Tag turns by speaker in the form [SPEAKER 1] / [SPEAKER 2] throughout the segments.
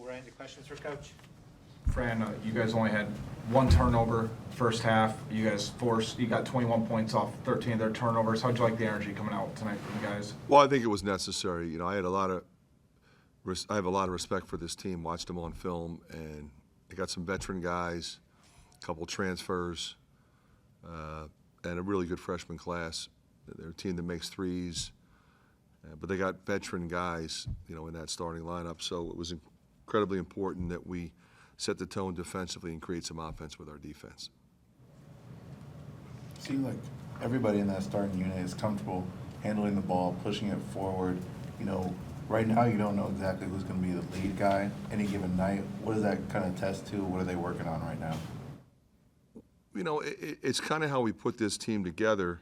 [SPEAKER 1] right into questions for Coach.
[SPEAKER 2] Fran, you guys only had one turnover first half. You got 21 points off 13 of their turnovers. How'd you like the energy coming out tonight from you guys?
[SPEAKER 3] Well, I think it was necessary. You know, I have a lot of respect for this team. Watched them on film, and they got some veteran guys, a couple transfers, and a really good freshman class. They're a team that makes threes, but they got veteran guys, you know, in that starting lineup. So it was incredibly important that we set the tone defensively and create some offense with our defense.
[SPEAKER 4] Seems like everybody in that starting unit is comfortable handling the ball, pushing it forward. You know, right now you don't know exactly who's going to be the lead guy any given night. What does that kind of test to? What are they working on right now?
[SPEAKER 3] You know, it's kind of how we put this team together.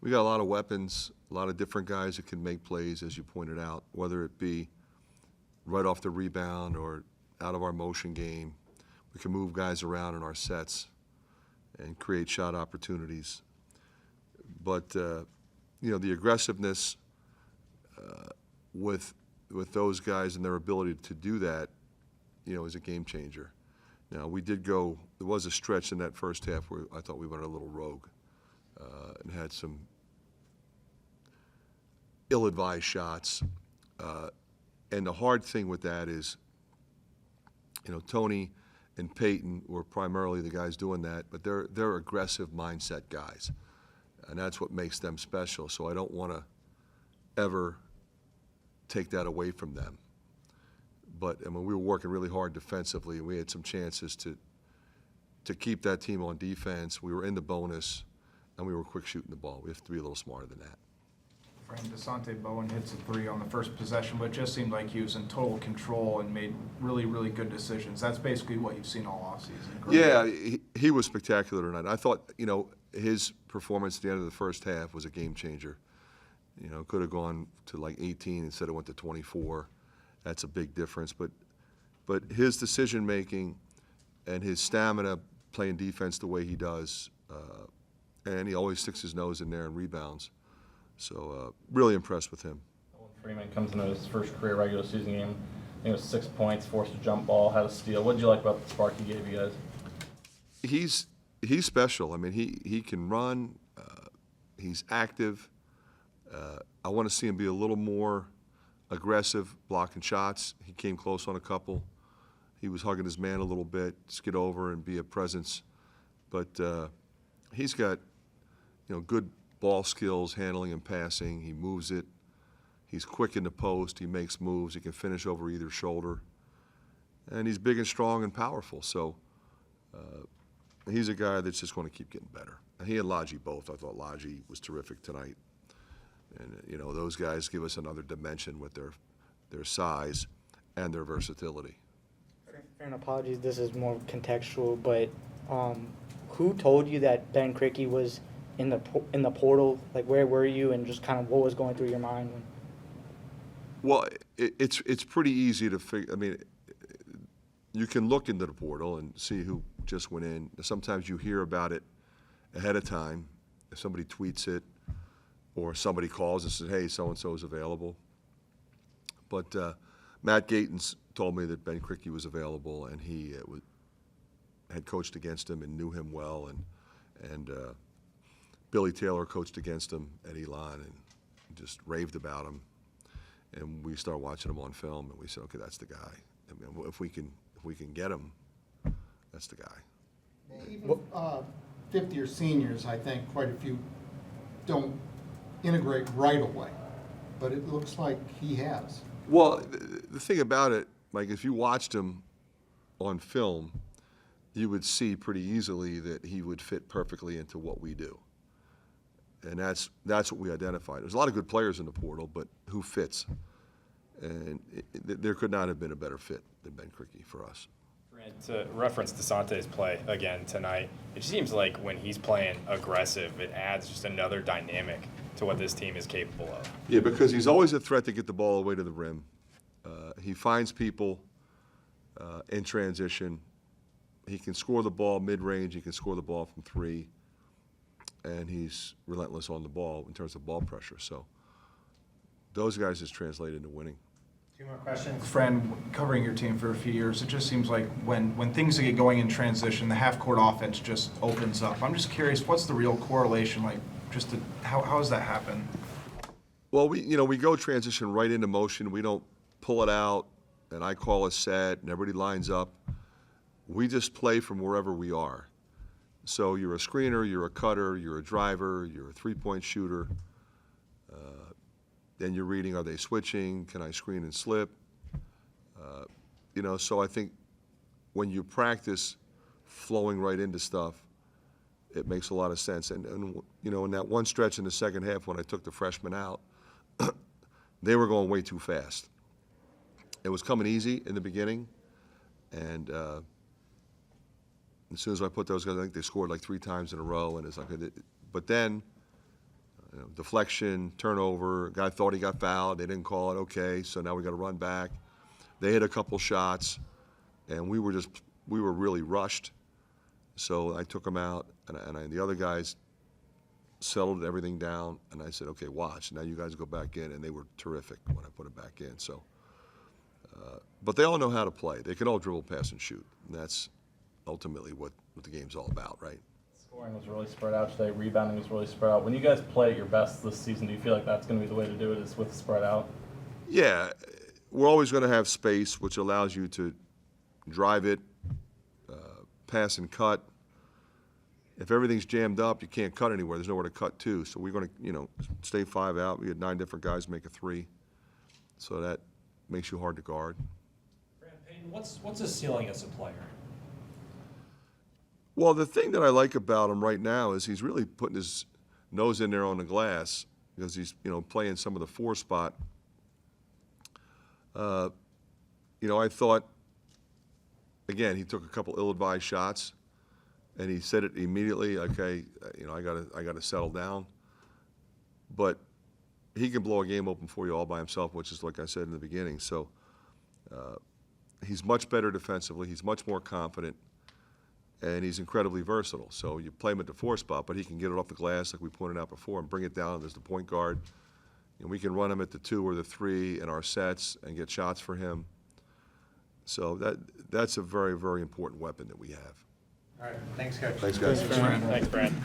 [SPEAKER 3] We got a lot of weapons, a lot of different guys that can make plays, as you pointed out, whether it be right off the rebound or out of our motion game. We can move guys around in our sets and create shot opportunities. But, you know, the aggressiveness with those guys and their ability to do that, you know, is a game changer. Now, there was a stretch in that first half where I thought we went a little rogue and had some ill-advised shots. And the hard thing with that is, you know, Tony and Peyton were primarily the guys doing that, but they're aggressive mindset guys, and that's what makes them special. So I don't want to ever take that away from them. But I mean, we were working really hard defensively, and we had some chances to keep that team on defense. We were in the bonus, and we were quick shooting the ball. We have to be a little smarter than that.
[SPEAKER 2] Fran, Bowen hits a three on the first possession, but it just seemed like he was in total control and made really, really good decisions. That's basically what you've seen all offseason.
[SPEAKER 3] Yeah, he was spectacular tonight. I thought, you know, his performance at the end of the first half was a game changer. You know, could have gone to like 18 instead of went to 24. That's a big difference. But his decision making and his stamina playing defense the way he does, and he always sticks his nose in there and rebounds. So really impressed with him.
[SPEAKER 5] Freeman comes into his first career regular season game. I think it was 6 points, forced a jump ball, had a steal. What did you like about the spark he gave you guys?
[SPEAKER 3] He's special. I mean, he can run. He's active. I want to see him be a little more aggressive, blocking shots. He came close on a couple. He was hugging his man a little bit, just get over and be a presence. But he's got, you know, good ball skills, handling and passing. He moves it. He's quick in the post. He makes moves. He can finish over either shoulder. And he's big and strong and powerful. So he's a guy that's just going to keep getting better. And he and Lodgy both. I thought Lodgy was terrific tonight. And, you know, those guys give us another dimension with their size and their versatility.
[SPEAKER 6] And apologies, this is more contextual, but who told you that Ben Krikke was in the portal? Like, where were you, and just kind of what was going through your mind?
[SPEAKER 3] Well, it's pretty easy to figure. I mean, you can look into the portal and see who just went in. Sometimes you hear about it ahead of time. If somebody tweets it, or somebody calls and says, hey, so-and-so is available. But Matt Gatens told me that Ben Krikke was available, and he had coached against him and knew him well, and Billy Taylor coached against him at Elon and just raved about him. And we started watching him on film, and we said, okay, that's the guy. I mean, if we can get him, that's the guy.
[SPEAKER 7] Even fifth-year seniors, I think quite a few don't integrate right away, but it looks like he has.
[SPEAKER 3] Well, the thing about it, Mike, if you watched him on film, you would see pretty easily that he would fit perfectly into what we do. And that's what we identified. There's a lot of good players in the portal, but who fits? And there could not have been a better fit than Ben Krikke for us.
[SPEAKER 8] To reference DeSante's play again tonight, it seems like when he's playing aggressive, it adds just another dynamic to what this team is capable of.
[SPEAKER 3] Yeah, because he's always a threat to get the ball all the way to the rim. He finds people in transition. He can score the ball mid-range. He can score the ball from three. And he's relentless on the ball in terms of ball pressure. So those guys just translate into winning.
[SPEAKER 1] Two more questions.
[SPEAKER 2] Fran, covering your team for a few years, it just seems like when things get going in transition, the half-court offense just opens up. I'm just curious, what's the real correlation, like, just to, how does that happen?
[SPEAKER 3] Well, we go transition right into motion. We don't pull it out, and I call a set, and everybody lines up. We just play from wherever we are. So you're a screener, you're a cutter, you're a driver, you're a three-point shooter. Then you're reading, are they switching? Can I screen and slip? So I think when you practice flowing right into stuff, it makes a lot of sense. And in that one stretch in the second half when I took the freshmen out, they were going way too fast. It was coming easy in the beginning, and as soon as I put those guys, I think they scored like 3 times in a row, and it's like, but then, deflection, turnover, guy thought he got fouled, they didn't call it, okay, so now we got to run back. They hit a couple shots, and we were really rushed. So I took them out, and the other guys settled everything down, and I said, okay, watch, now you guys go back in, and they were terrific when I put it back in. So, but they all know how to play. They can all dribble, pass, and shoot, and that's ultimately what the game's all about, right?
[SPEAKER 5] Scoring was really spread out today. Rebounding was really spread out. When you guys play at your best this season, do you feel like that's going to be the way to do it, is with spread out?
[SPEAKER 3] Yeah, we're always going to have space, which allows you to drive it, pass and cut. If everything's jammed up, you can't cut anywhere. There's nowhere to cut to. So we're going to, stay 5 out. We had 9 different guys make a 3. So that makes you hard to guard.
[SPEAKER 1] Peyton, what's his ceiling as a player?
[SPEAKER 3] Well, the thing that I like about him right now is he's really putting his nose in there on the glass because he's, playing some of the 4 spot. I thought, again, he took a couple ill-advised shots, and he said it immediately. Okay, I gotta settle down. But he can blow a game open for you all by himself, which is like I said in the beginning. So he's much better defensively. He's much more confident. And he's incredibly versatile. So you play him at the 4 spot, but he can get it off the glass, like we pointed out before, and bring it down as the point guard. And we can run him at the 2 or the 3 in our sets and get shots for him. So that's a very, very important weapon that we have.
[SPEAKER 1] All right, thanks, Coach.
[SPEAKER 3] Thanks, guys.
[SPEAKER 8] Thanks, Brad.